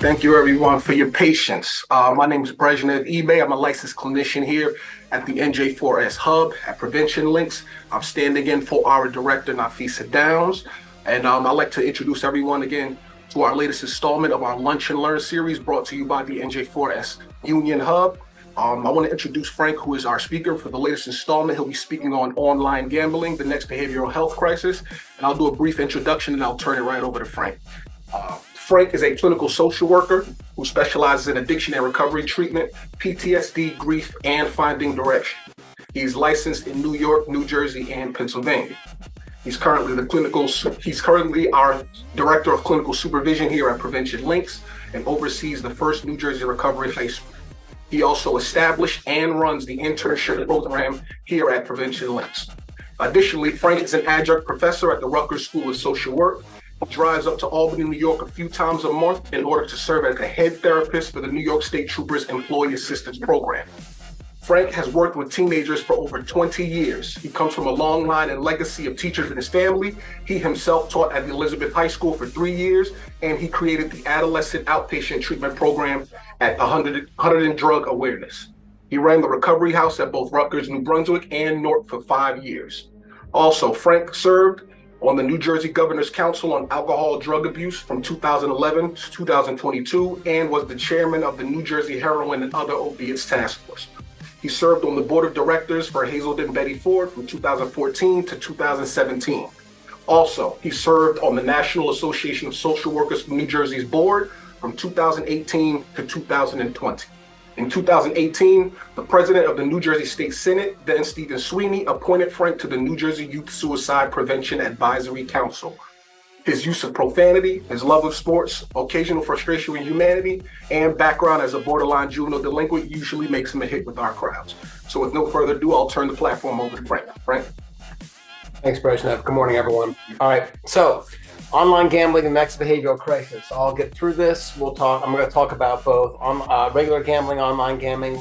Thank you, everyone, for your patience. My name is Brezhnev eBay. I'm a licensed clinician here at the NJ4S Hub at Prevention Links. I'm standing in for our director, Nafisa Downs. And I'd like to introduce everyone again to our latest installment of our Lunch and Learn series brought to you by the NJ4S Union Hub. I want to introduce Frank, who is our speaker for the latest installment. He'll be speaking on online gambling, the next behavioral health crisis. And I'll do a brief introduction and I'll turn it right over to Frank. Frank is a clinical social worker who specializes in addiction and recovery treatment, PTSD, grief, and finding direction. He's licensed in New York, New Jersey, and Pennsylvania. He's currently our director of clinical supervision here at Prevention Links and oversees the first New Jersey Recovery High School. He also established and runs the internship program here at Prevention Links. Additionally, Frank is an adjunct professor at the Rutgers School of Social Work. He drives up to Albany, New York a few times a month in order to serve as the head therapist for the New York State Troopers Employee Assistance Program. Frank has worked with teenagers for over 20 years. He comes from a long line and legacy of teachers in his family. He himself taught at the Elizabeth High School for 3 years, and he created the Adolescent Outpatient Treatment Program at 100 and Drug Awareness. He ran the Recovery House at both Rutgers, New Brunswick, and North for 5 years. Also, Frank served on the New Jersey Governor's Council on Alcohol Drug Abuse from 2011 to 2022 and was the chairman of the New Jersey Heroin and Other Opiates Task Force. He served on the board of directors for Hazelden Betty Ford from 2014 to 2017. Also, he served on the National Association of Social Workers from New Jersey's board from 2018 to 2020. In 2018, the president of the New Jersey State Senate, then Stephen Sweeney, appointed Frank to the New Jersey Youth Suicide Prevention Advisory Council. His use of profanity, his love of sports, occasional frustration with humanity, and background as a borderline juvenile delinquent usually makes him a hit with our crowds. So with no further ado, I'll turn the platform over to Frank. Frank? Thanks, Brezhnev. Good morning, everyone. All right, so online gambling and next behavioral crisis. I'll get through this. I'm going to talk about both regular gambling, online gambling,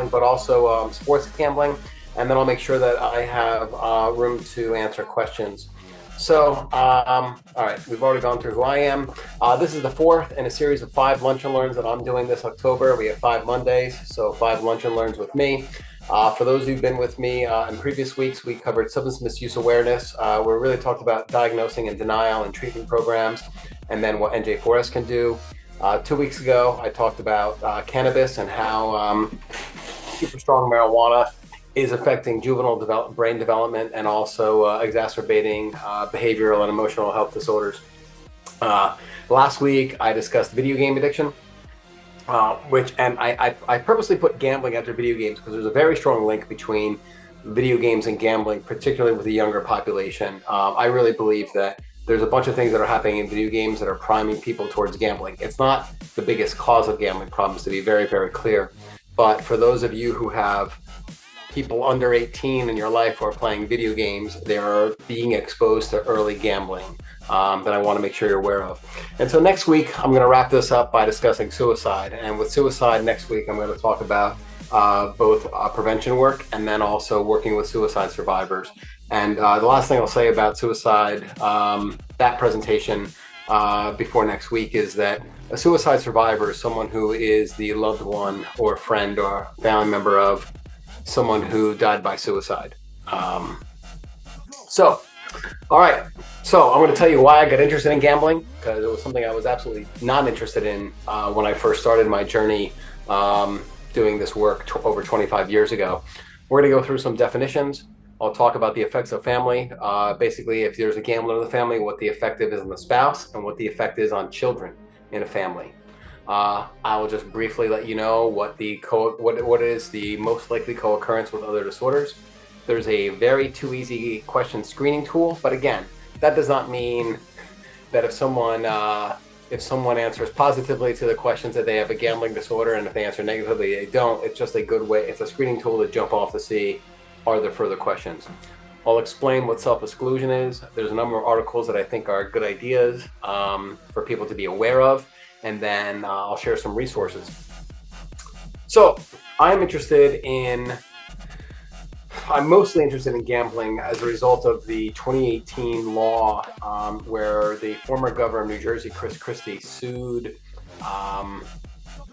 but also sports gambling. And then I'll make sure that I have room to answer questions. So, all right, we've already gone through who I am. This is the fourth in a series of 5 lunch and learns that I'm doing this October. We have 5 Mondays, so 5 lunch and learns with me. For those who've been with me in previous weeks, we covered substance misuse awareness. We really talked about diagnosing and denial and treatment programs, and then what NJ4S can do. 2 weeks ago, I talked about cannabis and how super strong marijuana is affecting juvenile brain development and also exacerbating behavioral and emotional health disorders. Last week, I discussed video game addiction. I purposely put gambling after video games because there's a very strong link between video games and gambling, particularly with the younger population. I really believe that there's a bunch of things that are happening in video games that are priming people towards gambling. It's not the biggest cause of gambling problems, to be very, very clear. But for those of you who have people under 18 in your life who are playing video games, they are being exposed to early gambling that I want to make sure you're aware of. And so next week, I'm going to wrap this up by discussing suicide. And with suicide next week, I'm going to talk about both prevention work and then also working with suicide survivors. And the last thing I'll say about suicide, that presentation before next week, is that a suicide survivor is someone who is the loved one or friend or family member of someone who died by suicide. All right. So I'm going to tell you why I got interested in gambling, because it was something I was absolutely not interested in when I first started my journey doing this work over 25 years ago. We're going to go through some definitions. I'll talk about the effects of family. Basically, if there's a gambler in the family, what the effect is on the spouse and what the effect is on children in a family. I will just briefly let you know what is the most likely co-occurrence with other disorders. There's a very too easy question screening tool, but again, that does not mean that if someone answers positively to the questions that they have a gambling disorder, and if they answer negatively they don't. It's just a good way. It's a screening tool to jump off to see, are there further questions. I'll explain what self-exclusion is. There's a number of articles that I think are good ideas for people to be aware of, and then I'll share some resources. So I'm mostly interested in gambling as a result of the 2018 law where the former governor of New Jersey, Chris Christie, sued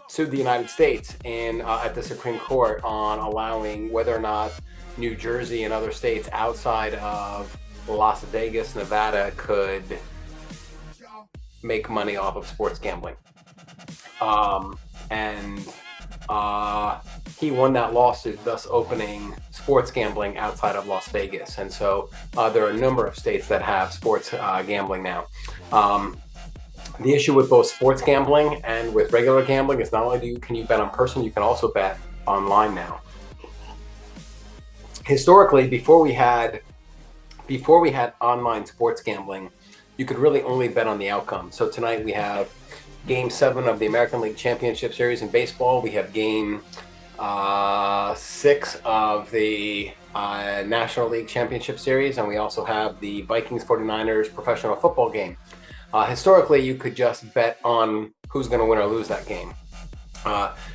sued the United States at the Supreme Court on allowing whether or not New Jersey and other states outside of Las Vegas, Nevada could make money off of sports gambling. And he won that lawsuit, thus opening sports gambling outside of Las Vegas. And so there are a number of states that have sports gambling now. The issue with both sports gambling and with regular gambling is not only can you bet in person, you can also bet online now. Historically, before we had online sports gambling, you could really only bet on the outcome. So tonight we have Game 7 of the American League Championship Series in baseball. We have Game 6 of the National League Championship Series, and we also have the Vikings 49ers professional football game. Historically, you could just bet on who's going to win or lose that game.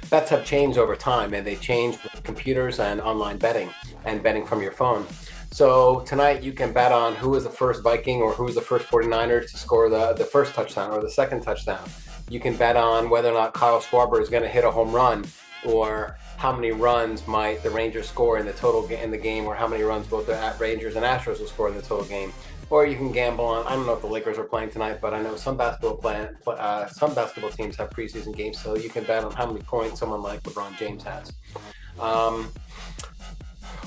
Bets have changed over time, and they changed with computers and online betting and betting from your phone. So tonight you can bet on who is the first Viking or who is the first 49ers to score the first touchdown or the second touchdown. You can bet on whether or not Kyle Schwarber is going to hit a home run, or how many runs might the Rangers score in the game, or how many runs both the Rangers and Astros will score in the total game. Or you can gamble on, I don't know if the Lakers are playing tonight, but I know some basketball teams have preseason games, so you can bet on how many points someone like LeBron James has.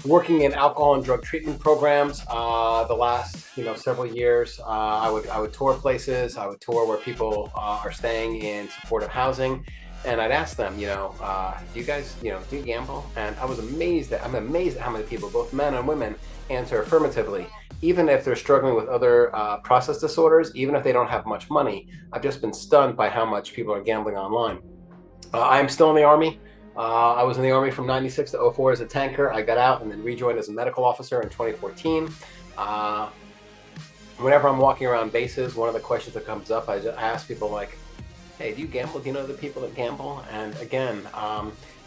Working in alcohol and drug treatment programs, the last several years, I would tour places. I would tour where people are staying in supportive housing, and I'd ask them, do you guys, do you gamble? And I'm amazed at how many people, both men and women, answer affirmatively, even if they're struggling with other process disorders, even if they don't have much money. I've just been stunned by how much people are gambling online. I'm still in the Army. I was in the Army from 96 to 04 as a tanker. I got out and then rejoined as a medical officer in 2014. Whenever I'm walking around bases, one of the questions that comes up, I ask people like, hey, do you gamble? Do you know the people that gamble? And again,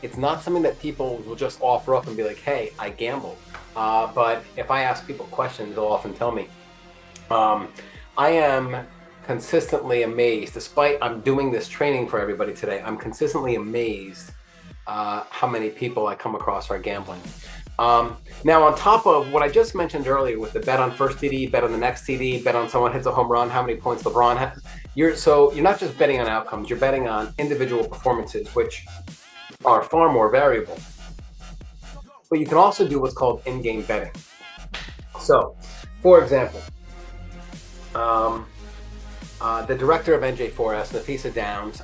it's not something that people will just offer up and be like, hey, I gamble. But if I ask people questions, they'll often tell me. I am consistently amazed, despite I'm doing this training for everybody today, I'm consistently amazed how many people I come across are gambling. Now, on top of what I just mentioned earlier with the bet on first TD, bet on the next TD, bet on someone hits a home run, how many points LeBron has, you're not just betting on outcomes, you're betting on individual performances, which are far more variable. But you can also do what's called in-game betting. So, for example, the director of NJ4S, Nafisa Downs,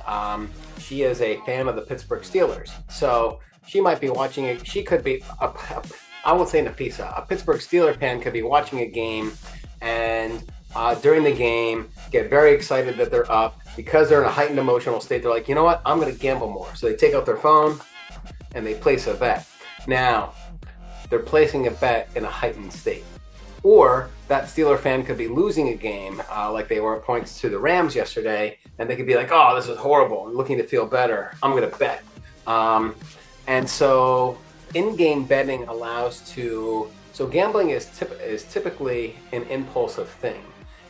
she is a fan of the Pittsburgh Steelers. So she might be watching it. She could be, I won't say Nafisa, a Pittsburgh Steelers fan could be watching a game and during the game get very excited that they're up because they're in a heightened emotional state. They're like, you know what, I'm going to gamble more. So they take out their phone and they place a bet. Now, they're placing a bet in a heightened state. Or that Steeler fan could be losing a game, like they were at points to the Rams yesterday, and they could be like, oh, this is horrible, I'm looking to feel better, I'm going to bet. And so in-game betting allows so gambling is typically an impulsive thing.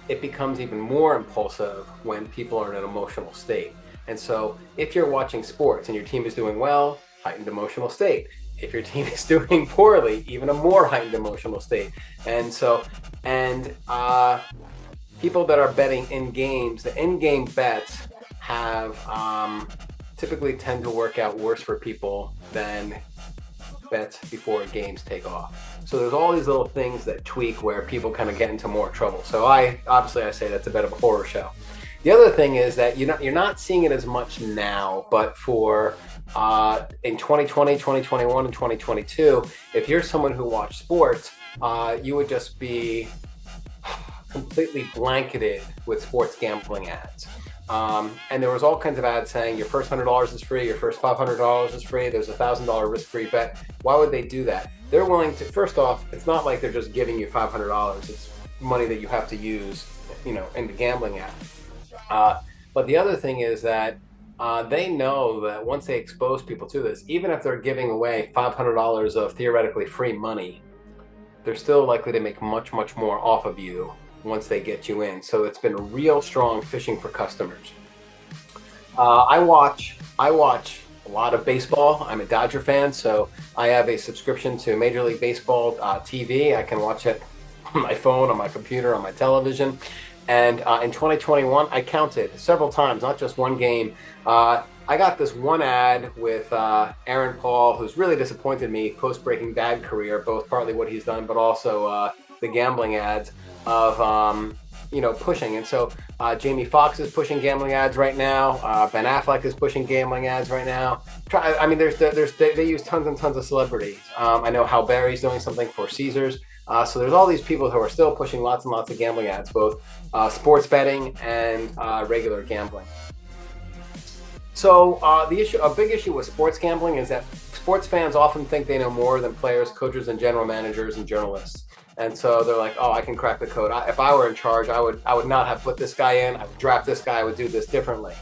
It becomes even more impulsive when people are in an emotional state. And so if you're watching sports and your team is doing well, heightened emotional state. If your team is doing poorly, even a more heightened emotional state. And so, people that are betting in games, the in-game bets have typically tend to work out worse for people than bets before games take off. So there's all these little things that tweak where people kind of get into more trouble. So I say that's a bit of a horror show. The other thing is that you're not seeing it as much now, but for in 2020, 2021, and 2022, if you're someone who watched sports, you would just be completely blanketed with sports gambling ads. And there was all kinds of ads saying your first $100 is free, your first $500 is free, there's a $1,000 risk-free bet. Why would they do that? They're willing to, first off, it's not like they're just giving you $500. It's money that you have to use, in the gambling app. But the other thing is that they know that once they expose people to this, even if they're giving away $500 of theoretically free money, they're still likely to make much, much more off of you once they get you in. So it's been real strong fishing for customers. I watch a lot of baseball. I'm a Dodger fan, so I have a subscription to Major League Baseball TV. I can watch it on my phone, on my computer, on my television. And in 2021, I counted several times, not just one game. I got this one ad with Aaron Paul, who's really disappointed me post Breaking Bad career, both partly what he's done, but also the gambling ads of pushing. And so Jamie Foxx is pushing gambling ads right now. Ben Affleck is pushing gambling ads right now. I mean, they use tons and tons of celebrities. I know Hal Berry's doing something for Caesars. So there's all these people who are still pushing lots and lots of gambling ads, both sports betting and regular gambling. So a big issue with sports gambling is that sports fans often think they know more than players, coaches, and general managers and journalists. And so they're like, oh, I can crack the code. If I were in charge, I would not have put this guy in. I would draft this guy. I would do this differently.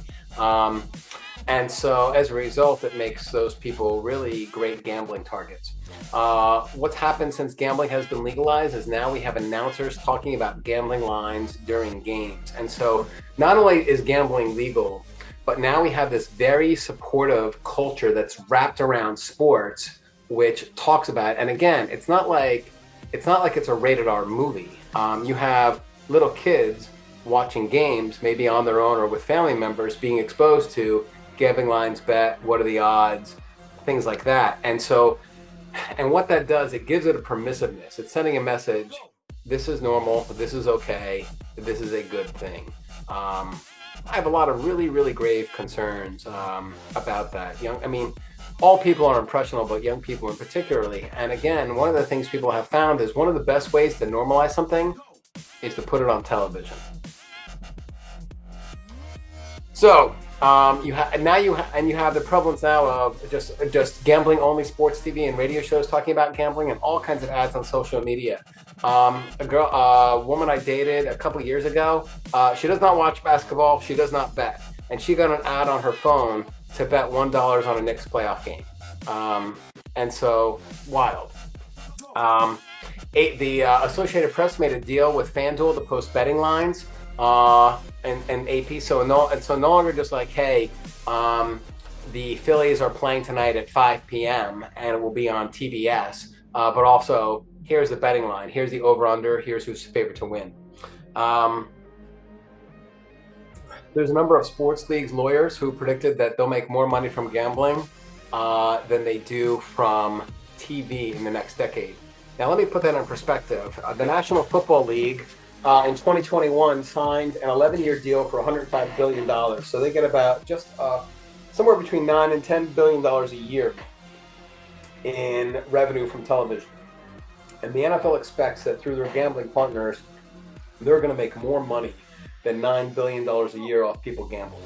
And so as a result, it makes those people really great gambling targets. What's happened since gambling has been legalized is now we have announcers talking about gambling lines during games. And so not only is gambling legal, but now we have this very supportive culture that's wrapped around sports, which talks about it. And again, it's not like it's a rated R movie. You have little kids watching games, maybe on their own or with family members, being exposed to gambling lines, bet, what are the odds, things like that. And what that does, it gives it a permissiveness. It's sending a message, this is normal, this is okay, this is a good thing. I have a lot of really, really grave concerns about that. All people are impressionable, but young people in particularly. And again, one of the things people have found is one of the best ways to normalize something is to put it on television. So you have the prevalence now of just gambling only sports TV and radio shows talking about gambling and all kinds of ads on social media. A woman I dated a couple years ago, she does not watch basketball, she does not bet, and she got an ad on her phone to bet $1 on a Knicks playoff game. And so wild. The Associated Press made a deal with FanDuel to post betting lines and AP. So no longer just like, hey, the Phillies are playing tonight at 5 p.m. and it will be on TBS. But also, here's the betting line. Here's the over/under. Here's who's favored to win. There's a number of sports leagues lawyers who predicted that they'll make more money from gambling than they do from TV in the next decade. Now, let me put that in perspective. The National Football League in 2021 signed an 11-year deal for $105 billion. So they get about just somewhere between $9 and $10 billion a year in revenue from television. And the NFL expects that through their gambling partners, they're going to make more money than $9 billion a year off people gambling.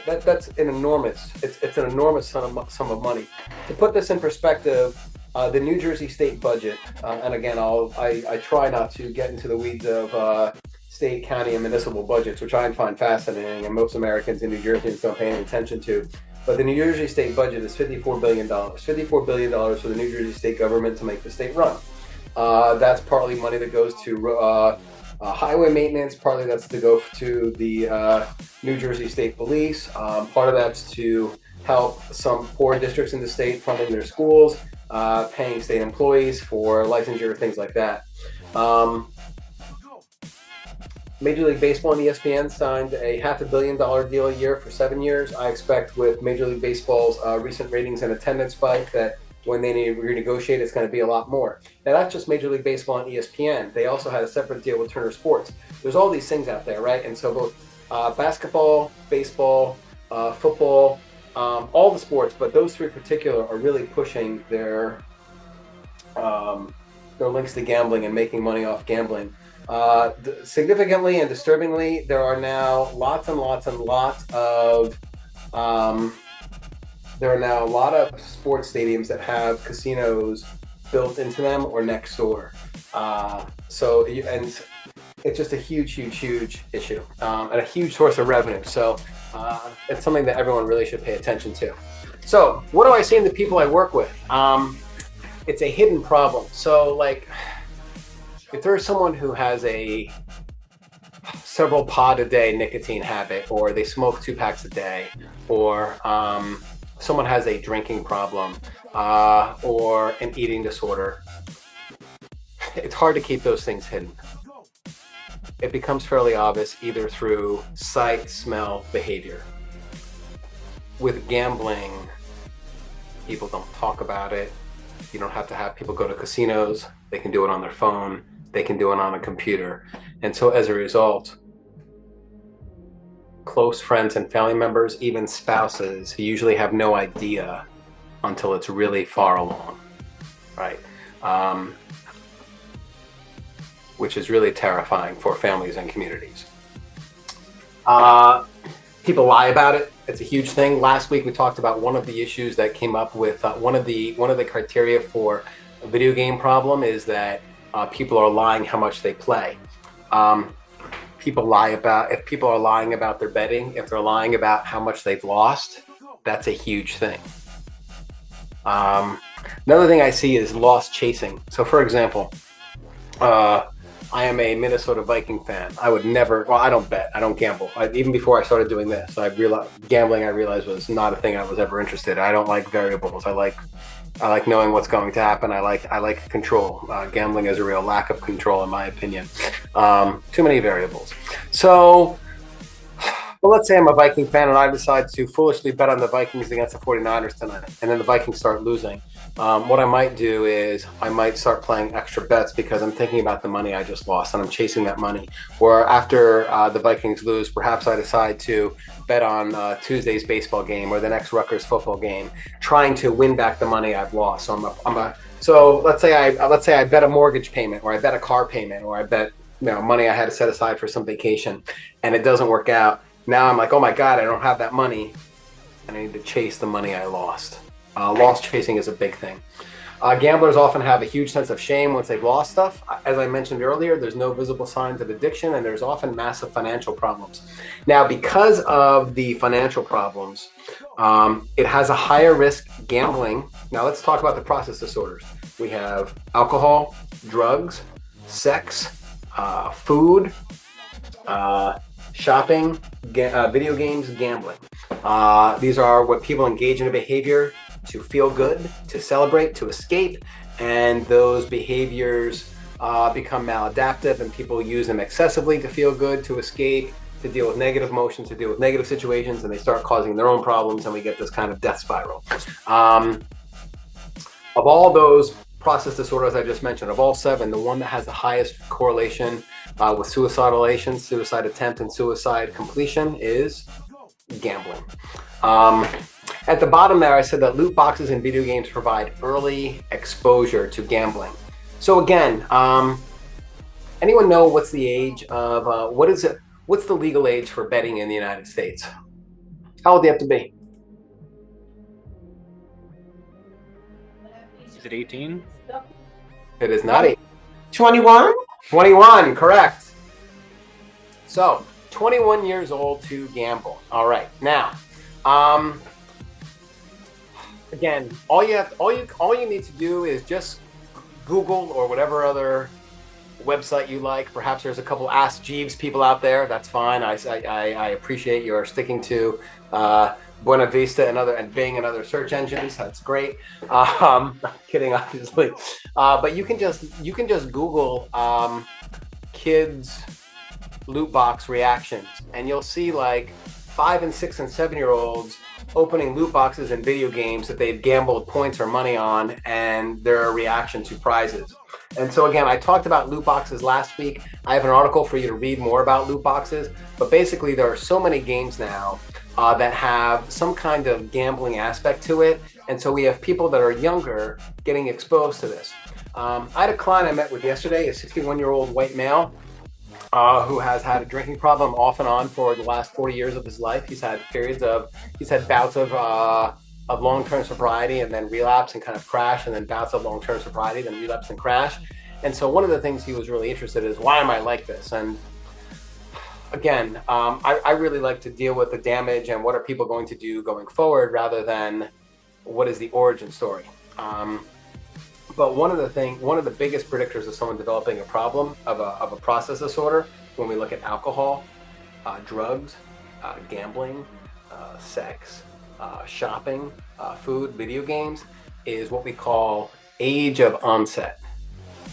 That's an enormous, it's an enormous sum of money. To put this in perspective, the New Jersey state budget, and again, I try not to get into the weeds of state, county, and municipal budgets, which I find fascinating, and most Americans in New Jersey don't pay any attention to. But the New Jersey state budget is $54 billion. $54 billion for the New Jersey state government to make the state run. That's partly money that goes to highway maintenance, partly that's to go to the New Jersey State Police. Part of that's to help some poor districts in the state funding their schools, paying state employees for licensure, things like that. Major League Baseball and ESPN signed a $500 million deal a year for 7 years. I expect with Major League Baseball's recent ratings and attendance spike that when they renegotiate, it's going to be a lot more. Now, that's just Major League Baseball and ESPN. They also had a separate deal with Turner Sports. There's all these things out there, right? And so both basketball, baseball, football, all the sports, but those three in particular are really pushing their links to gambling and making money off gambling. Significantly and disturbingly, there are now lots and lots and lots of sports stadiums that have casinos built into them or next door. So it's just a huge issue and a huge source of revenue. So it's something that everyone really should pay attention to. So what do I see in the people I work with? It's a hidden problem. So like, if there's someone who has a several pod a day nicotine habit, or they smoke 2 packs a day, or someone has a drinking problem, or an eating disorder, it's hard to keep those things hidden. It becomes fairly obvious either through sight, smell, behavior. With gambling, people don't talk about it. You don't have to have people go to casinos. They can do it on their phone. They can do it on a computer. And so as a result, close friends and family members, even spouses, who usually have no idea until it's really far along, right? Which is really terrifying for families and communities. People lie about it. It's a huge thing. Last week we talked about one of the issues that came up with one of the criteria for a video game problem is that people are lying how much they play. People lie about, if people are lying about their betting, if they're lying about how much they've lost, that's a huge thing. Another thing I see is loss chasing. So for example, I am a Minnesota Viking fan. I would never, well, I don't bet, I don't gamble. Even before I started doing this, I realized was not a thing I was ever interested in. I don't like variables. I like knowing what's going to happen. I like control. Gambling is a real lack of control, in my opinion. Too many variables. So, well, let's say I'm a Viking fan and I decide to foolishly bet on the Vikings against the 49ers tonight, and then the Vikings start losing. What I might do is I might start playing extra bets because I'm thinking about the money I just lost and I'm chasing that money. Or after the Vikings lose, perhaps I decide to bet on Tuesday's baseball game or the next Rutgers football game, trying to win back the money I've lost. So let's say I bet a mortgage payment, or I bet a car payment, or I bet money I had to set aside for some vacation, and it doesn't work out. Now I'm like, oh my God, I don't have that money, and I need to chase the money I lost. Loss chasing is a big thing. Gamblers often have a huge sense of shame once they've lost stuff. As I mentioned earlier, there's no visible signs of addiction, and there's often massive financial problems. Now, because of the financial problems, it has a higher risk gambling. Now, let's talk about the process disorders. We have alcohol, drugs, sex, food, shopping, video games, gambling. These are what people engage in a behavior to feel good, to celebrate, to escape, and those behaviors become maladaptive, and people use them excessively to feel good, to escape, to deal with negative emotions, to deal with negative situations, and they start causing their own problems, and we get this kind of death spiral. Of all those process disorders I just mentioned, of all 7, the one that has the highest correlation with suicidal ideation, suicide attempt, and suicide completion is gambling. At the bottom there, I said that loot boxes in video games provide early exposure to gambling. So again, anyone know what's the age of, what's the legal age for betting in the United States? How old do you have to be? Is it 18? It is not 18. 21? 21, correct. So, 21 years old to gamble. All right, now, again, all you need to do is just Google or whatever other website you like. Perhaps there's a couple Ask Jeeves people out there. That's fine. I appreciate your sticking to Buena Vista and Bing and other search engines. That's great. Kidding, obviously. But you can just Google kids loot box reactions, and you'll see like 5 and 6 and 7-year-olds opening loot boxes in video games that they've gambled points or money on, and their reaction to prizes. And so again, I talked about loot boxes last week. I have an article for you to read more about loot boxes, but basically there are so many games now that have some kind of gambling aspect to it. And so we have people that are younger getting exposed to this. I had a client I met with yesterday, a 61-year-old white male who has had a drinking problem off and on for the last 40 years of his life. He's had bouts of long-term sobriety and then relapse and kind of crash, and then bouts of long-term sobriety, then relapse and crash. And so one of the things he was really interested in is, why am I like this? And again, I really like to deal with the damage and what are people going to do going forward rather than what is the origin story. But one of the biggest predictors of someone developing a problem of a process disorder when we look at alcohol, drugs, gambling, sex, shopping, food, video games, is what we call age of onset.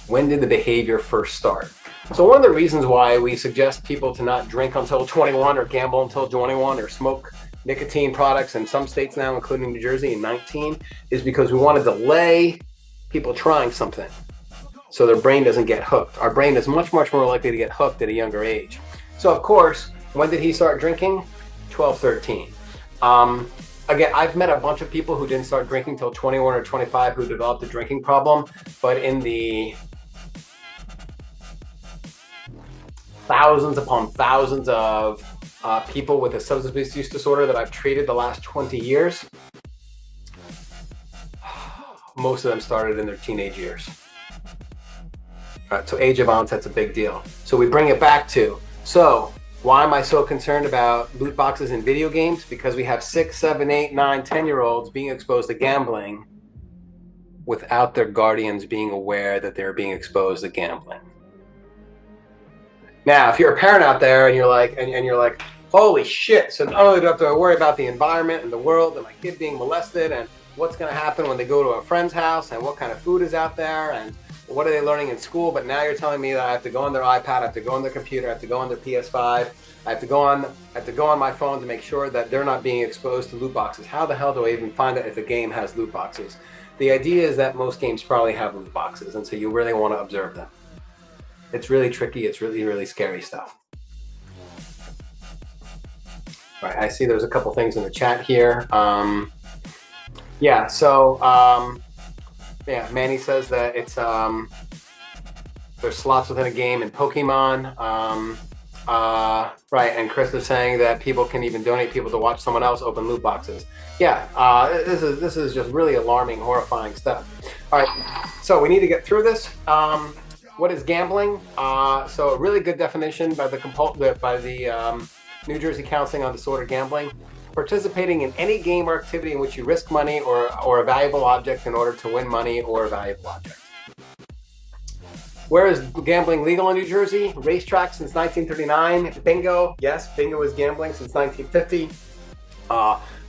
When did the behavior first start? So one of the reasons why we suggest people to not drink until 21 or gamble until 21 or smoke nicotine products in some states now, including New Jersey, in 19, is because we want to delay people trying something so their brain doesn't get hooked. Our brain is much, much more likely to get hooked at a younger age. So of course, when did he start drinking? 12, 13. Again, I've met a bunch of people who didn't start drinking till 21 or 25 who developed a drinking problem, but in the thousands upon thousands of people with a substance misuse disorder that I've treated the last 20 years, most of them started in their teenage years. So age of onset's a big deal. So we bring it back to, so why am I so concerned about loot boxes in video games? Because we have 6, 7, 8, 9, 10-year-olds being exposed to gambling without their guardians being aware that they're being exposed to gambling. Now, if you're a parent out there and you're like, holy shit, so not only do I have to worry about the environment and the world and my kid being molested and what's going to happen when they go to a friend's house and what kind of food is out there and what are they learning in school, but now you're telling me that I have to go on their iPad, I have to go on their computer, I have to go on their PS5, I have to go on my phone to make sure that they're not being exposed to loot boxes. How the hell do I even find out if a game has loot boxes? The idea is that most games probably have loot boxes, and so you really want to observe them. It's really tricky. It's really, really scary stuff. All right, I see there's a couple things in the chat here. Manny says that it's there's slots within a game in Pokemon. Right, and Chris is saying that people can even donate people to watch someone else open loot boxes. Yeah, this is just really alarming, horrifying stuff. All right, so we need to get through this. What is gambling? So a really good definition by the New Jersey Counseling on Disordered Gambling: participating in any game or activity in which you risk money or a valuable object in order to win money or a valuable object. Where is gambling legal in New Jersey? Racetrack since 1939. Bingo, yes, bingo is gambling since 1950.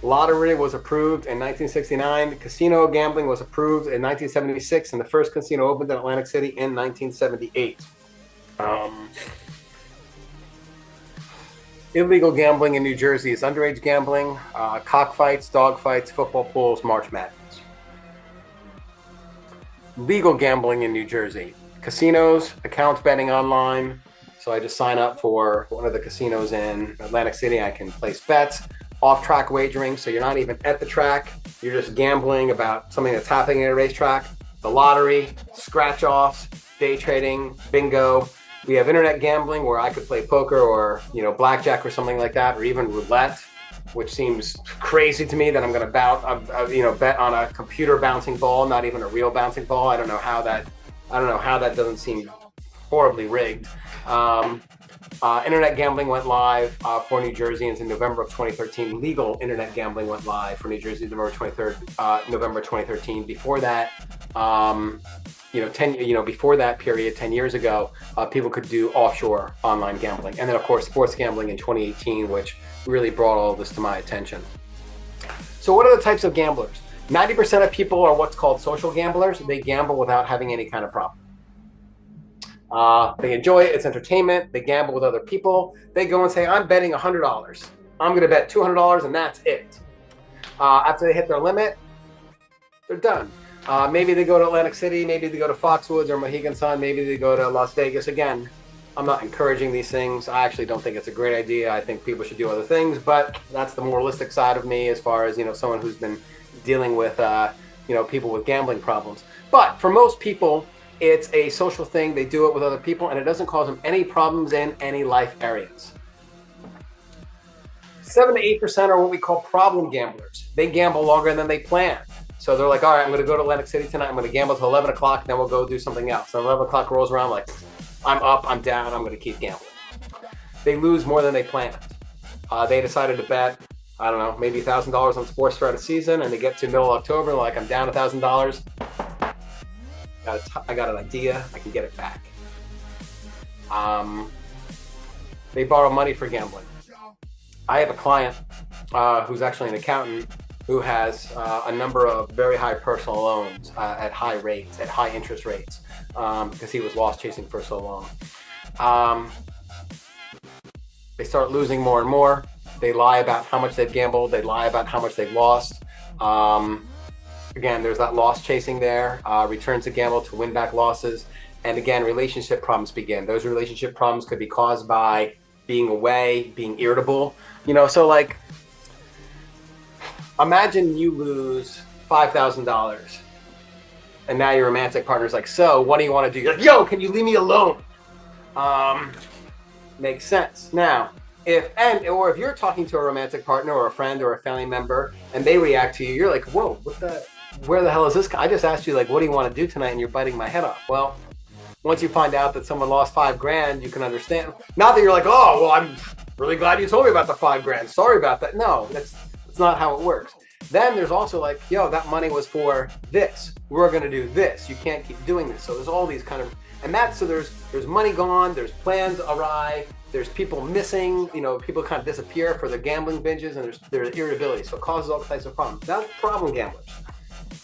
Lottery was approved in 1969. Casino gambling was approved in 1976, and the first casino opened in Atlantic City in 1978. Illegal gambling in New Jersey is underage gambling, cockfights, dogfights, football pools, March Madness. Legal gambling in New Jersey: casinos, account betting online. So I just sign up for one of the casinos in Atlantic City. I can place bets. Off-track wagering, so you're not even at the track. You're just gambling about something that's happening at a racetrack. The lottery, scratch-offs, day trading, bingo. We have internet gambling where I could play poker or blackjack or something like that, or even roulette, which seems crazy to me that I'm going to bet on a computer bouncing ball, not even a real bouncing ball. I don't know how that doesn't seem horribly rigged. Internet gambling went live for New Jerseyans in November of 2013. Legal internet gambling went live for New Jersey November 2013. Before that, before that period, 10 years ago, people could do offshore online gambling. And then, of course, sports gambling in 2018, which really brought all this to my attention. So what are the types of gamblers? 90% of people are what's called social gamblers. They gamble without having any kind of problem. They enjoy it. It's entertainment. They gamble with other people. They go and say, I'm betting $100. I'm going to bet $200 and that's it. After they hit their limit, they're done. Maybe they go to Atlantic City. Maybe they go to Foxwoods or Mohegan Sun. Maybe they go to Las Vegas. Again, I'm not encouraging these things. I actually don't think it's a great idea. I think people should do other things, but that's the moralistic side of me as far as, someone who's been dealing with, people with gambling problems. But for most people, it's a social thing. They do it with other people, and it doesn't cause them any problems in any life areas. 7 to 8% are what we call problem gamblers. They gamble longer than they plan. So they're like, all right, I'm going to go to Atlantic City tonight. I'm going to gamble till 11 o'clock, then we'll go do something else. And 11 o'clock rolls around like, I'm up, I'm down, I'm going to keep gambling. They lose more than they planned. They decided to bet, I don't know, maybe $1,000 on sports throughout a season, and they get to middle of October, like, I'm down $1,000. I got an idea, I can get it back. They borrow money for gambling. I have a client who's actually an accountant who has a number of very high personal loans at high rates, at high interest rates, because he was loss chasing for so long. They start losing more and more. They lie about how much they've gambled. They lie about how much they've lost. Again, there's that loss chasing there, returns to gamble to win back losses. And again, relationship problems begin. Those relationship problems could be caused by being away, being irritable. You know, so like, imagine you lose $5,000 and now your romantic partner's like, so what do you want to do? You're like, yo, can you leave me alone? Makes sense. Now, if you're talking to a romantic partner or a friend or a family member and they react to you, you're like, whoa, where the hell is this guy? I just asked you, like, what do you want to do tonight? And you're biting my head off. Well, once you find out that someone lost $5,000, you can understand. Not that you're like, oh, well, I'm really glad you told me about the $5,000. Sorry about that. No, that's not how it works. Then there's also like, yo, that money was for this. We're going to do this. You can't keep doing this. So there's all these kind of, and that's, so there's money gone, there's plans awry, there's people missing, you know, people kind of disappear for their gambling binges, and there's irritability. So it causes all types of problems. That's problem gamblers.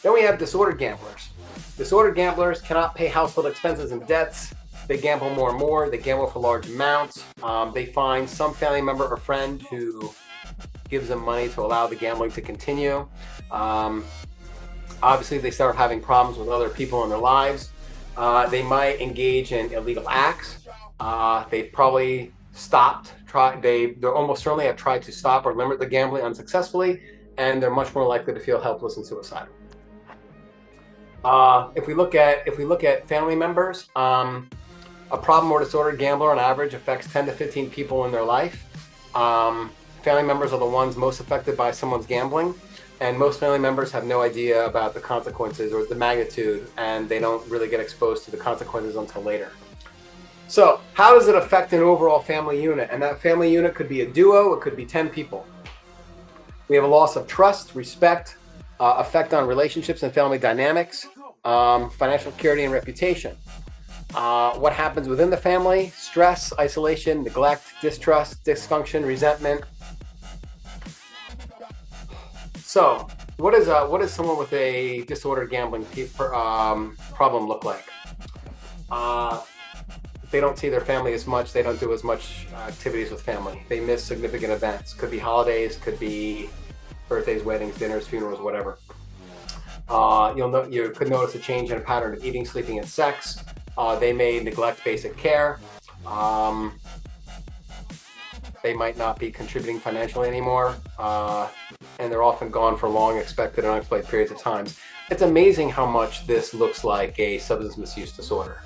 Then we have disordered gamblers. Disordered gamblers cannot pay household expenses and debts. They gamble more and more. They gamble for large amounts. They find some family member or friend who gives them money to allow the gambling to continue. Obviously, they start having problems with other people in their lives. They might engage in illegal acts. They've probably stopped. They almost certainly have tried to stop or limit the gambling unsuccessfully, and they're much more likely to feel helpless and suicidal. If we look at family members, a problem or disordered gambler on average affects 10 to 15 people in their life. Family members are the ones most affected by someone's gambling, and most family members have no idea about the consequences or the magnitude, and they don't really get exposed to the consequences until later. So how does it affect an overall family unit? And that family unit could be a duo, it could be 10 people. We have a loss of trust, respect, effect on relationships and family dynamics, financial security and reputation. What happens within the family: stress, isolation, neglect, distrust, dysfunction, resentment. So what does someone with a disordered gambling problem look like? They don't see their family as much. They don't do as much activities with family. They miss significant events. Could be holidays, could be birthdays, weddings, dinners, funerals, whatever. You could notice a change in a pattern of eating, sleeping, and sex. They may neglect basic care. They might not be contributing financially anymore. And they're often gone for long, expected, and unexplained periods of time. It's amazing how much this looks like a substance misuse disorder.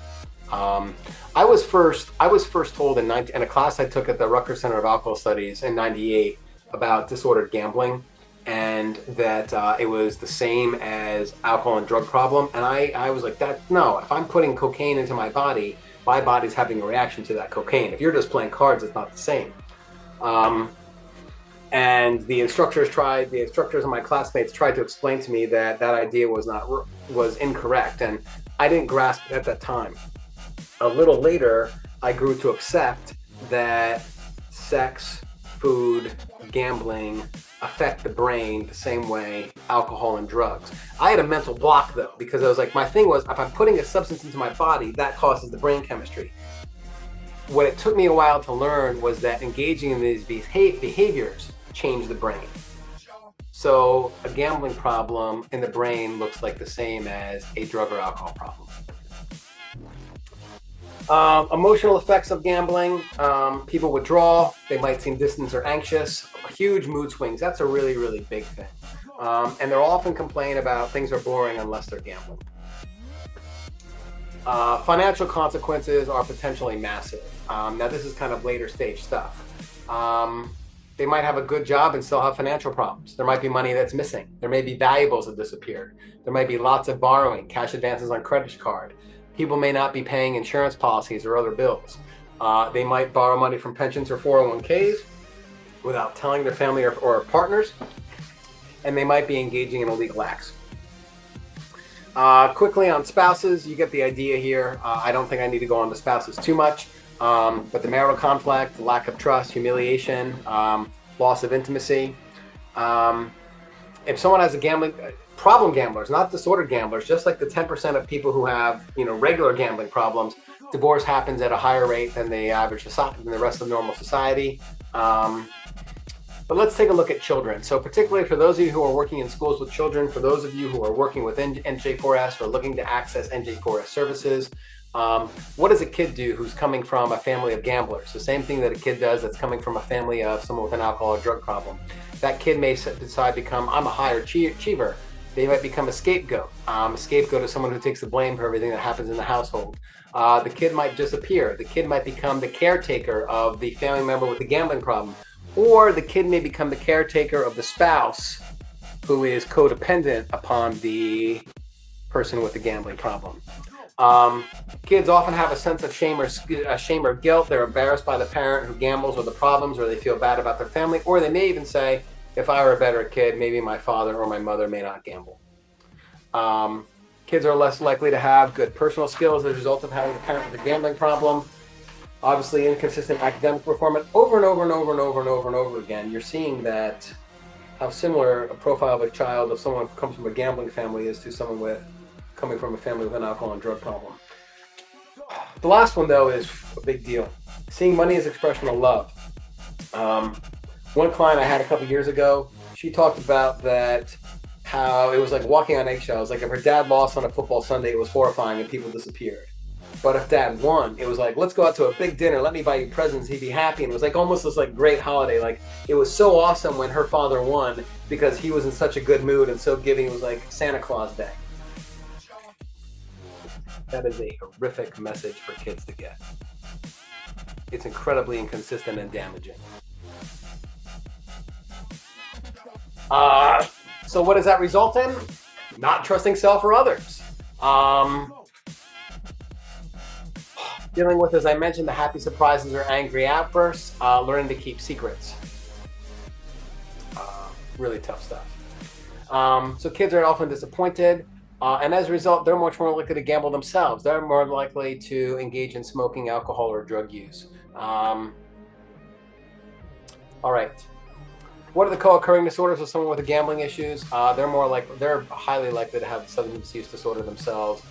I was first told in a class I took at the Rutgers Center of Alcohol Studies in '98 about disordered gambling, and that it was the same as alcohol and drug problem. And I was like, no, if I'm putting cocaine into my body's having a reaction to that cocaine. If you're just playing cards, it's not the same. And the instructors and my classmates tried to explain to me that idea was incorrect, and I didn't grasp it at that time. A little later, I grew to accept that sex, food, gambling affect the brain the same way alcohol and drugs. I had a mental block though, because I was like, my thing was, if I'm putting a substance into my body, that causes the brain chemistry. What it took me a while to learn was that engaging in these behaviors change the brain. So a gambling problem in the brain looks like the same as a drug or alcohol problem. Emotional effects of gambling: people withdraw, they might seem distant or anxious, huge mood swings. That's a really, really big thing. And they'll often complain about things are boring unless they're gambling. Financial consequences are potentially massive. Now this is kind of later stage stuff. They might have a good job and still have financial problems. There might be money that's missing. There may be valuables that disappeared. There might be lots of borrowing, cash advances on credit card. People may not be paying insurance policies or other bills. They might borrow money from pensions or 401ks without telling their family or partners, and they might be engaging in illegal acts. Quickly on spouses, you get the idea here. I don't think I need to go on to spouses too much. But the marital conflict, the lack of trust, humiliation, loss of intimacy. If someone has a gambling problem, gamblers, not disordered gamblers, just like the 10% of people who have, regular gambling problems, divorce happens at a higher rate than the average society, than the rest of normal society. But let's take a look at children. So particularly for those of you who are working in schools with children, for those of you who are working with NJ4S or looking to access NJ4S services, what does a kid do who's coming from a family of gamblers? The same thing that a kid does that's coming from a family of someone with an alcohol or drug problem. That kid may decide to become, I'm a higher achiever. They might become a scapegoat. A scapegoat is someone who takes the blame for everything that happens in the household. The kid might disappear. The kid might become the caretaker of the family member with the gambling problem. Or the kid may become the caretaker of the spouse who is codependent upon the person with the gambling problem. Kids often have a sense of shame or guilt. They're embarrassed by the parent who gambles or the problems, or they feel bad about their family, or they may even say, if I were a better kid, maybe my father or my mother may not gamble. Kids are less likely to have good personal skills as a result of having a parent with a gambling problem. Obviously, inconsistent academic performance over and over and over and over and over and over again. You're seeing that how similar a profile of a child of someone who comes from a gambling family is to someone coming from a family with an alcohol and drug problem. The last one, though, is a big deal. Seeing money as expression of love. One client I had a couple years ago, she talked about that, how it was like walking on eggshells. Like if her dad lost on a football Sunday, it was horrifying and people disappeared. But if dad won, it was like, let's go out to a big dinner, let me buy you presents, he'd be happy. And it was like almost this like great holiday. Like it was so awesome when her father won because he was in such a good mood and so giving. It was like Santa Claus Day. That is a horrific message for kids to get. It's incredibly inconsistent and damaging. So what does that result in? Not trusting self or others. Dealing with, as I mentioned, the happy surprises or angry outbursts, learning to keep secrets. Really tough stuff. So kids are often disappointed, and as a result, they're much more likely to gamble themselves. They're more likely to engage in smoking, alcohol, or drug use. All right. What are the co-occurring disorders of someone with gambling issues? They're highly likely to have substance use disorder themselves.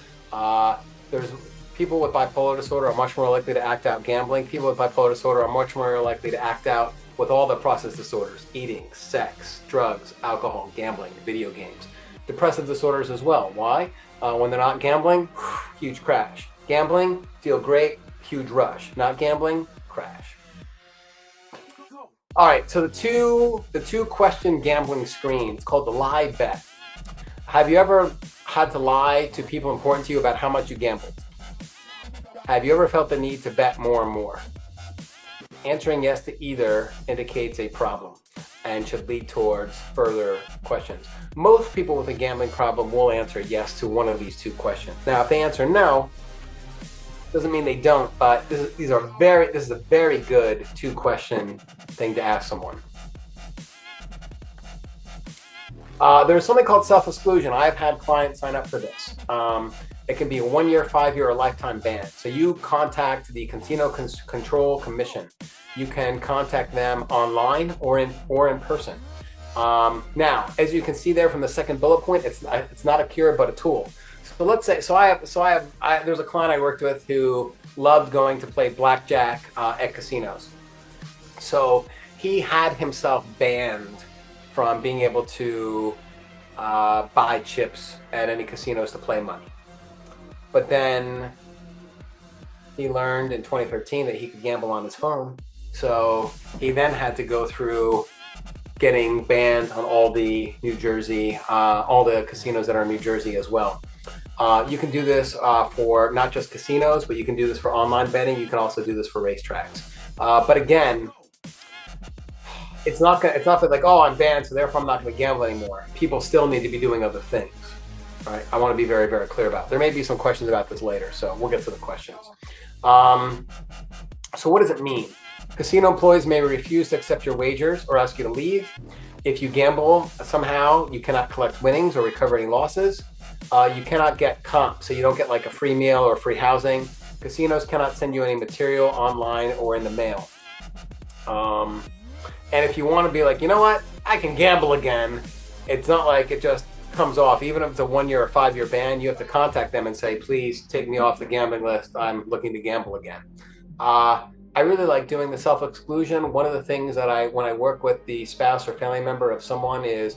There's people with bipolar disorder are much more likely to act out gambling. People with bipolar disorder are much more likely to act out with all the process disorders: eating, sex, drugs, alcohol, gambling, video games. Depressive disorders as well. Why? When they're not gambling, huge crash. Gambling, feel great, huge rush. Not gambling, crash. All right, so the two question gambling screen, it's called the lie bet. Have you ever had to lie to people important to you about how much you gambled? Have you ever felt the need to bet more and more? Answering yes to either indicates a problem and should lead towards further questions. Most people with a gambling problem will answer yes to one of these two questions. Now, if they answer no, doesn't mean they don't, but this is a very good two-question thing to ask someone. There's something called self-exclusion. I've had clients sign up for this. It can be a 1 year, 5 year, or lifetime ban. So you contact the Casino Control Commission. You can contact them online or in person. Now, as you can see there from the second bullet point, it's not a cure but a tool. So let's say, there's a client I worked with who loved going to play blackjack at casinos. So he had himself banned from being able to buy chips at any casinos to play money. But then he learned in 2013 that he could gamble on his phone. So he then had to go through getting banned on all the New Jersey, all the casinos that are in New Jersey as well. You can do this for not just casinos, but you can do this for online betting. You can also do this for racetracks. But again, it's not like, oh, I'm banned, so therefore I'm not going to gamble anymore. People still need to be doing other things. All right, I want to be very, very clear about it. There may be some questions about this later, so we'll get to the questions. So what does it mean? Casino employees may refuse to accept your wagers or ask you to leave. If you gamble somehow, you cannot collect winnings or recover any losses. You cannot get comp, so you don't get like a free meal or free housing. Casinos cannot send you any material online or in the mail. And if you want to be like, you know what, I can gamble again, it's not like it just comes off. Even if it's a 1 year or 5 year ban, you have to contact them and say, please take me off the gambling list. I'm looking to gamble again. I really like doing the self-exclusion. One of the things that when I work with the spouse or family member of someone is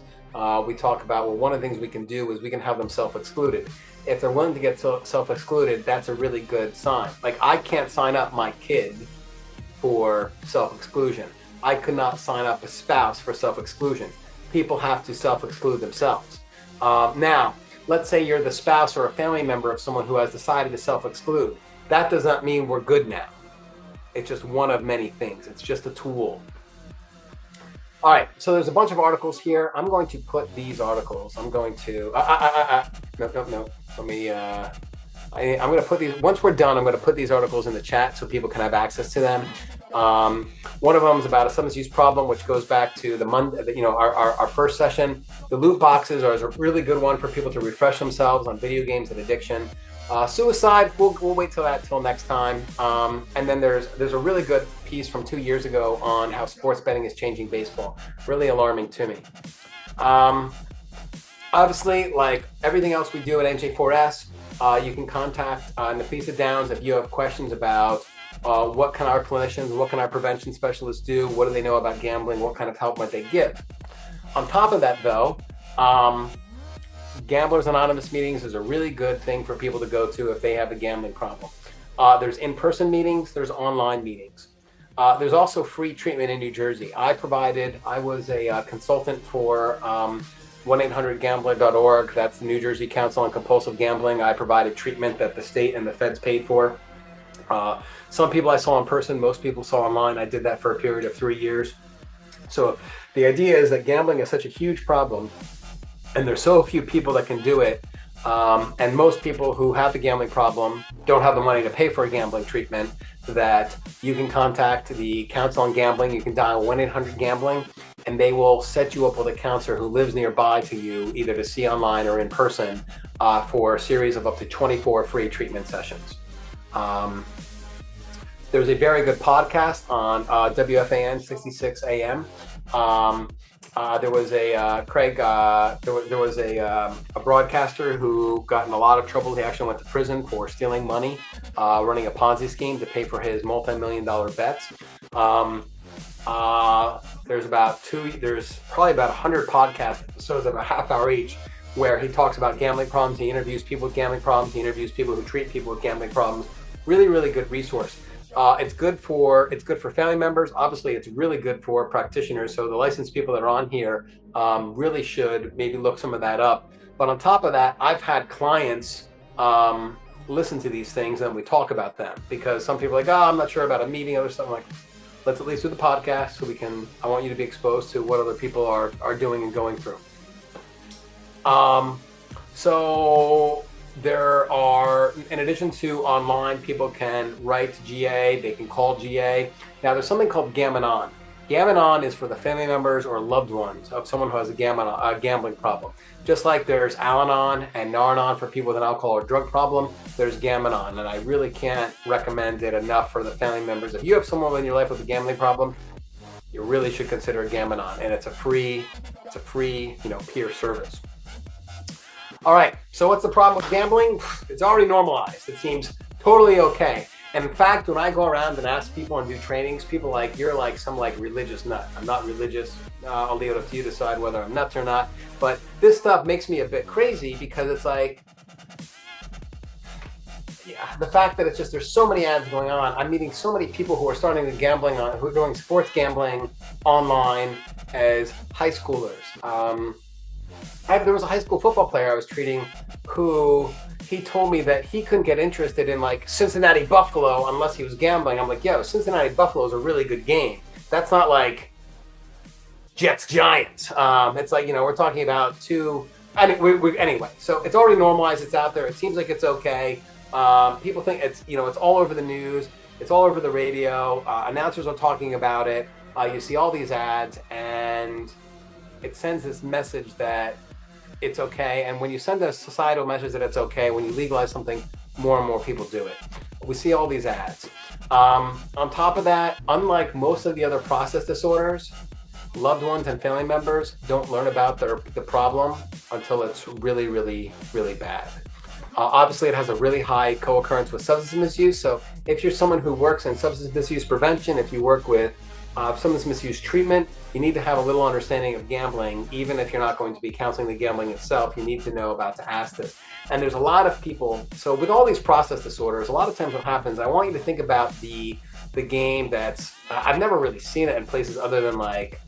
we talk about, well, one of the things we can do is we can have them self-excluded. If they're willing to get self-excluded, that's a really good sign. Like, I can't sign up my kid for self-exclusion. I could not sign up a spouse for self-exclusion. People have to self-exclude themselves. Now, let's say you're the spouse or a family member of someone who has decided to self-exclude. That does not mean we're good now. It's just one of many things. It's just a tool. All right, so there's a bunch of articles here. I'm going to put these articles. I'm going to, no. Let me, I'm going to put these, once we're done, I'm going to put these articles in the chat so people can have access to them. One of them is about a substance use problem, which goes back to the Monday, our first session. The loot boxes are a really good one for people to refresh themselves on video games and addiction. Suicide, we'll wait till next time. And then there's a really good piece from 2 years ago on how sports betting is changing baseball. Really alarming to me. Obviously, like everything else we do at NJ4S, you can contact Nafisa Downs if you have questions about what can our clinicians, what can our prevention specialists do, what do they know about gambling, what kind of help might they give. On top of that, though, Gamblers Anonymous meetings is a really good thing for people to go to if they have a gambling problem. There's in-person meetings, there's online meetings. There's also free treatment in New Jersey. I was a consultant for 1-800-GAMBLER.org. That's the New Jersey Council on Compulsive Gambling. I provided treatment that the state and the feds paid for. Some people I saw in person, most people saw online. I did that for a period of 3 years. So the idea is that gambling is such a huge problem, and there's so few people that can do it. And most people who have the gambling problem don't have the money to pay for a gambling treatment, that you can contact the Council on Gambling. You can dial 1-800-GAMBLING, and they will set you up with a counselor who lives nearby to you, either to see online or in person, for a series of up to 24 free treatment sessions. There's a very good podcast on WFAN 66 AM. There was a broadcaster who got in a lot of trouble. He actually went to prison for stealing money, running a Ponzi scheme to pay for his multi-million-dollar bets. There's probably about 100 podcast episodes of a half hour each, where he talks about gambling problems. He interviews people with gambling problems. He interviews people who treat people with gambling problems. Really, really good resource. It's good for family members. Obviously, it's really good for practitioners. So the licensed people that are on here really should maybe look some of that up. But on top of that, I've had clients listen to these things and we talk about them, because some people are like, oh, I'm not sure about a meeting or something. Like, let's at least do the podcast so I want you to be exposed to what other people are doing and going through. So there are, in addition to online, people can write to GA, they can call GA. Now there's something called Gam-Anon. Gam-Anon is for the family members or loved ones of someone who has a gambling problem. Just like there's Al-Anon and Nar-Anon for people with an alcohol or drug problem, there's Gam-Anon, and I really can't recommend it enough for the family members. If you have someone in your life with a gambling problem, you really should consider Gam-Anon, and it's a free, peer service. All right, so what's the problem with gambling? It's already normalized. It seems totally okay. And in fact, when I go around and ask people and do trainings, people are like, you're like some religious nut. I'm not religious. I'll leave it up to you to decide whether I'm nuts or not. But this stuff makes me a bit crazy, because it's like, yeah, the fact that it's just, there's so many ads going on. I'm meeting so many people who are starting to gambling who are doing sports gambling online as high schoolers. There was a high school football player I was treating who, he told me that he couldn't get interested in like Cincinnati Buffalo unless he was gambling. I'm like, yo, Cincinnati Buffalo is a really good game. That's not like Jets Giants. It's like, we're talking about anyway, so it's already normalized. It's out there. It seems like it's okay. People think it's all over the news. It's all over the radio. Announcers are talking about it. You see all these ads, and it sends this message that it's okay. And when you send a societal message that it's okay, when you legalize something, more and more people do it. We see all these ads. On top of that, unlike most of the other process disorders, loved ones and family members don't learn about the problem until it's really, really, really bad. Obviously, it has a really high co-occurrence with substance misuse. So if you're someone who works in substance misuse prevention, if you work with substance misuse treatment, you need to have a little understanding of gambling. Even if you're not going to be counseling the gambling itself, you need to know about to ask this. And there's a lot of people, so with all these process disorders, a lot of times what happens, I want you to think about the game that's, I've never really seen it in places other than like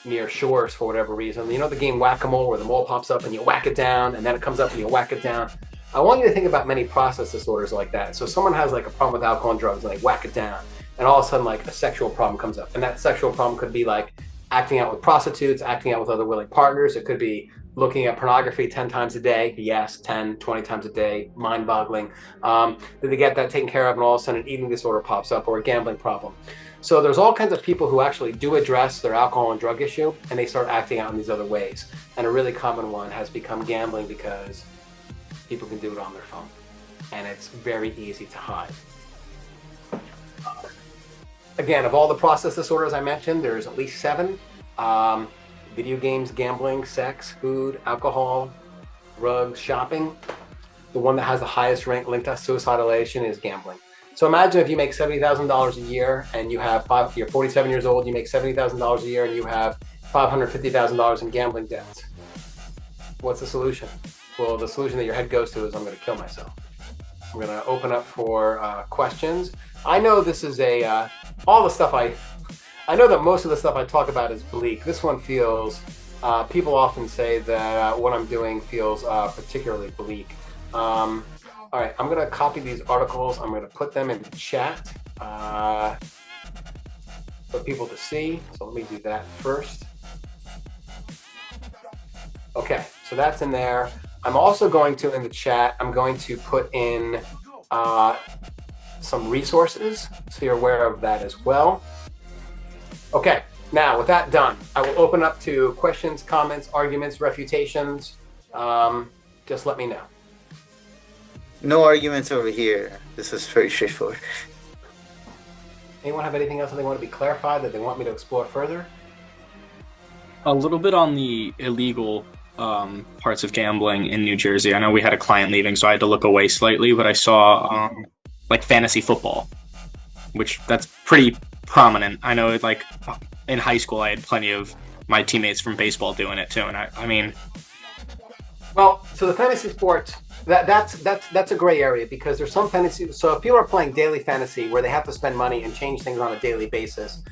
near shores for whatever reason. You know the game whack-a-mole where the mole pops up and you whack it down and then it comes up and you whack it down? I want you to think about many process disorders like that. So someone has like a problem with alcohol and drugs and they whack it down, and all of a sudden like a sexual problem comes up, and that sexual problem could be like acting out with prostitutes, acting out with other willing partners. It could be looking at pornography 10 times a day. Yes, 10, 20 times a day, mind-boggling. Then they get that taken care of and all of a sudden an eating disorder pops up or a gambling problem. So there's all kinds of people who actually do address their alcohol and drug issue, and they start acting out in these other ways. And a really common one has become gambling, because people can do it on their phone and it's very easy to hide. Again, of all the process disorders I mentioned, there's at least 7. Video games, gambling, sex, food, alcohol, drugs, shopping. The one that has the highest rank linked to suicidalization is gambling. So imagine if you make $70,000 a year and you have you're 47 years old, you make $70,000 a year and you have $550,000 in gambling debts. What's the solution? Well, the solution that your head goes to is I'm going to kill myself. I'm going to open up for questions. I know this is all the stuff I know that most of the stuff I talk about is bleak. This one feels, people often say that what I'm doing feels particularly bleak. All right, I'm gonna copy these articles. I'm gonna put them in the chat for people to see. So let me do that first. Okay, so that's in there. I'm also going to, in the chat, I'm going to put in some resources, so you're aware of that as well. Okay, now with that done, I will open up to questions, comments, arguments, refutations. Just let me know. No arguments over here. This is very straightforward. Anyone have anything else that they want to be clarified, that they want me to explore further? A little bit on the illegal parts of gambling in New Jersey. I know we had a client leaving, so I had to look away slightly, but I saw like fantasy football, which that's pretty prominent. I know, like in high school, I had plenty of my teammates from baseball doing it too, and I mean, well, so the fantasy sports, that's a gray area, because there's some fantasy. So if people are playing daily fantasy where they have to spend money and change things on a daily basis,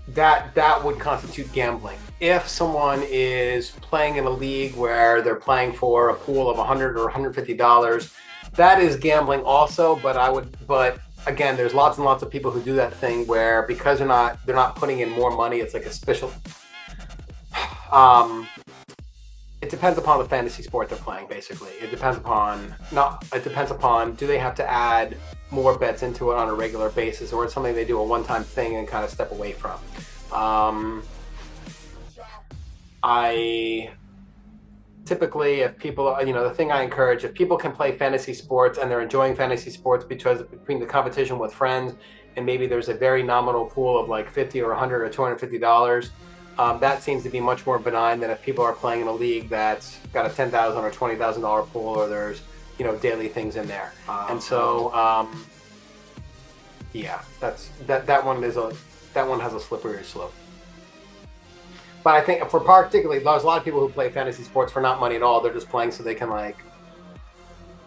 that would constitute gambling. If someone is playing in a league where they're playing for a pool of $100 or $150, that is gambling also. But again, there's lots and lots of people who do that thing where, because they're not putting in more money, it's like a special. It depends upon the fantasy sport they're playing, basically. It depends upon, do they have to add more bets into it on a regular basis, or it's something they do a one-time thing and kind of step away from. I typically, if people, the thing I encourage, if people can play fantasy sports and they're enjoying fantasy sports between the competition with friends, and maybe there's a very nominal pool of like $50 or $100 or $250, that seems to be much more benign than if people are playing in a league that's got a $10,000 or $20,000 pool, or there's daily things in there. And so yeah, that one has a slippery slope. But I think for particularly, there's a lot of people who play fantasy sports for not money at all. They're just playing so they can like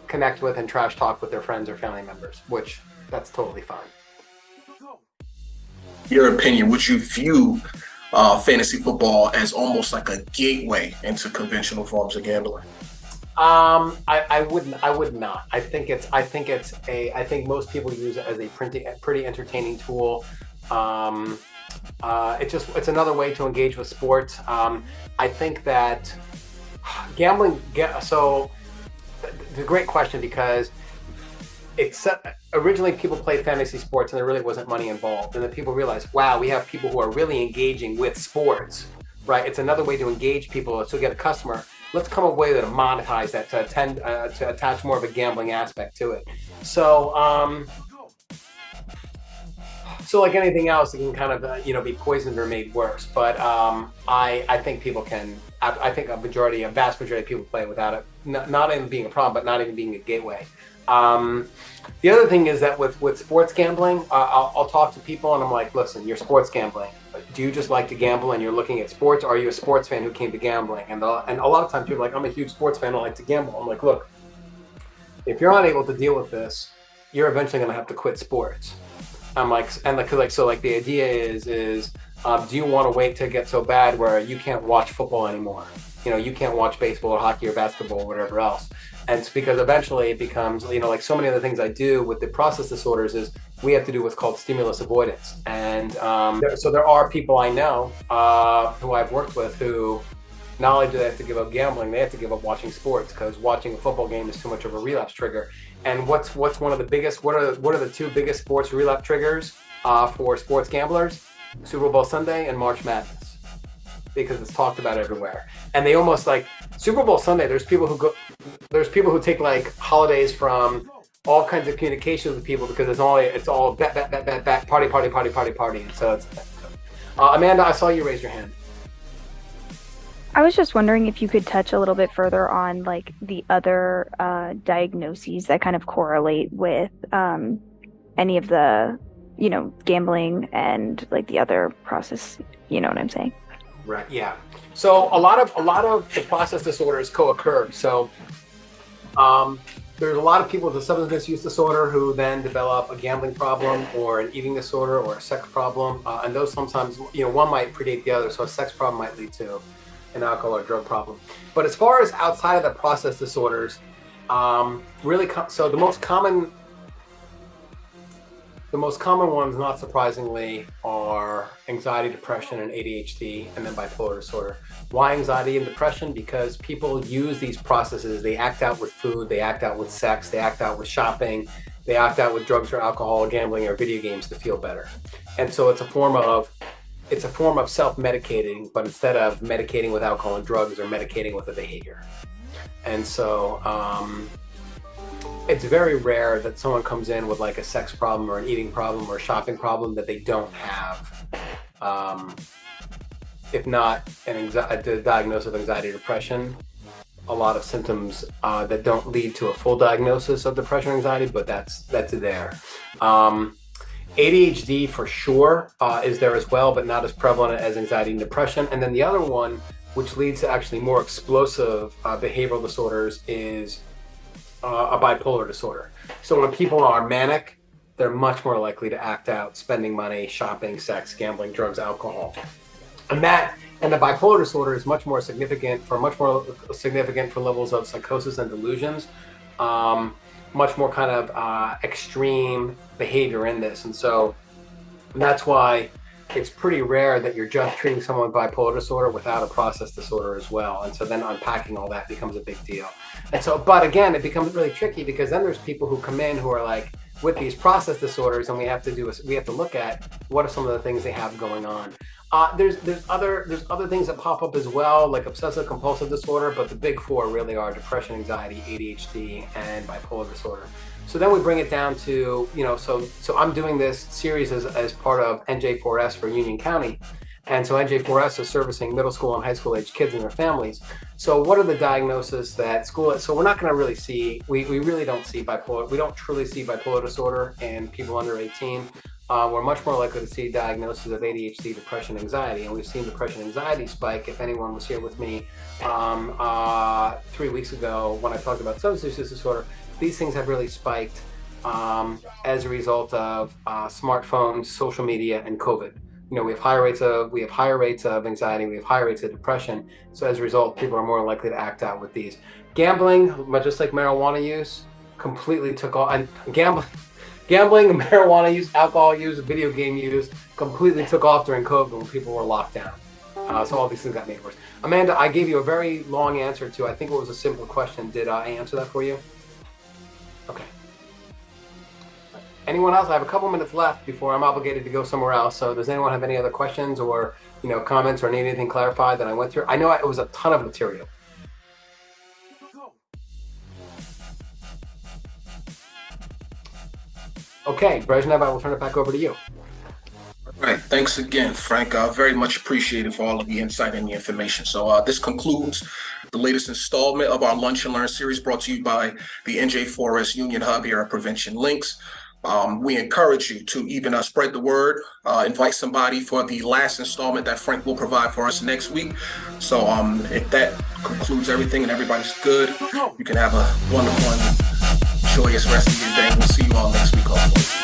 connect with and trash talk with their friends or family members, which that's totally fine. Your opinion, would you view fantasy football as almost like a gateway into conventional forms of gambling? I would not. I think most people use it as a pretty entertaining tool. It's another way to engage with sports. I think that gambling, so it's a great question, because originally people played fantasy sports and there really wasn't money involved, and then people realized, wow, we have people who are really engaging with sports, right? It's another way to engage people to get a customer. let's come up with a way to monetize that, to attach more of a gambling aspect to it. So, so like anything else, it can kind of be poisoned or made worse. But I think people can. I think a vast majority of people play without it, not even being a problem, but not even being a gateway. The other thing is that with sports gambling, I'll talk to people and I'm like, listen, you're sports gambling. Do you just like to gamble and you're looking at sports? Or are you a sports fan who came to gambling? And a lot of times people are like, I'm a huge sports fan, I like to gamble. I'm like, look, if you're unable to deal with this, you're eventually going to have to quit sports. I'm like, so the idea is do you want to wait to get so bad where you can't watch football anymore? You can't watch baseball or hockey or basketball or whatever else. And it's because eventually it becomes, like so many of the things I do with the process disorders is we have to do what's called stimulus avoidance. And so there are people I know who I've worked with who not only do they have to give up gambling, they have to give up watching sports because watching a football game is too much of a relapse trigger. And what's one of the biggest, what are the two biggest sports relapse triggers for sports gamblers? Super Bowl Sunday and March Madness, because it's talked about everywhere. And they almost like Super Bowl Sunday, there's people who take like holidays from all kinds of communications with people because it's all bet, party. And so it's Amanda, I saw you raise your hand. I was just wondering if you could touch a little bit further on like the other diagnoses that kind of correlate with any of the, gambling and like the other process, you know what I'm saying? Right. Yeah. So a lot of the process disorders co-occur. So there's a lot of people with a substance misuse disorder who then develop a gambling problem or an eating disorder or a sex problem, and those sometimes one might predate the other. So a sex problem might lead to an alcohol or drug problem. But as far as outside of the process disorders, so the most common ones, not surprisingly, are anxiety, depression, and ADHD, and then bipolar disorder. Why anxiety and depression? Because people use these processes. They act out with food, they act out with sex, they act out with shopping, they act out with drugs or alcohol, gambling, or video games to feel better. And so it's a form of self-medicating, but instead of medicating with alcohol and drugs, they're medicating with a behavior. And so it's very rare that someone comes in with like a sex problem or an eating problem or a shopping problem that they don't have, if not a diagnosis of anxiety or depression, a lot of symptoms that don't lead to a full diagnosis of depression or anxiety, but that's there. ADHD for sure is there as well, but not as prevalent as anxiety and depression. And then the other one, which leads to actually more explosive behavioral disorders, is a bipolar disorder. So when people are manic, they're much more likely to act out spending money, shopping, sex, gambling, drugs, alcohol. And the bipolar disorder is much more significant for levels of psychosis and delusions. Much more kind of extreme behavior in this. And so that's why it's pretty rare that you're just treating someone with bipolar disorder without a process disorder as well. And so then unpacking all that becomes a big deal. And so, but again, it becomes really tricky because then there's people who come in who are like with these process disorders, and we have to look at what are some of the things they have going on. There's other things that pop up as well, like obsessive compulsive disorder, but the big four really are depression, anxiety, ADHD, and bipolar disorder. So then we bring it down to, so I'm doing this series as part of NJ4S for Union County. And so NJ4S is servicing middle school and high school age kids and their families. So what are the diagnoses that school, so we're not going to really see, we really don't see bipolar, we don't truly see bipolar disorder in people under 18. We're much more likely to see diagnosis of ADHD, depression, anxiety, and we've seen depression, anxiety spike. If anyone was here with me 3 weeks ago when I talked about substance use disorder, these things have really spiked as a result of smartphones, social media, and COVID. We have higher rates of anxiety, we have higher rates of depression. So as a result, people are more likely to act out with these. Gambling, just like marijuana use, completely took off. And Gambling, marijuana use, alcohol use, video game use completely took off during COVID when people were locked down. So all these things got made worse. Amanda, I gave you a very long answer to, I think it was a simple question. Did I answer that for you? Okay. Anyone else? I have a couple minutes left before I'm obligated to go somewhere else. So does anyone have any other questions or comments or need anything clarified that I went through? I know it was a ton of material. Okay, Brezhnev, I will turn it back over to you. All right, thanks again, Frank. Very much appreciated for all of the insight and the information. So this concludes the latest installment of our Lunch and Learn series brought to you by the NJ4S Union Hub here at Prevention Links. We encourage you to even spread the word, invite somebody for the last installment that Frank will provide for us next week. So if that concludes everything and everybody's good, you can have a wonderful and joyous rest of your day. We'll see you all next week, hopefully.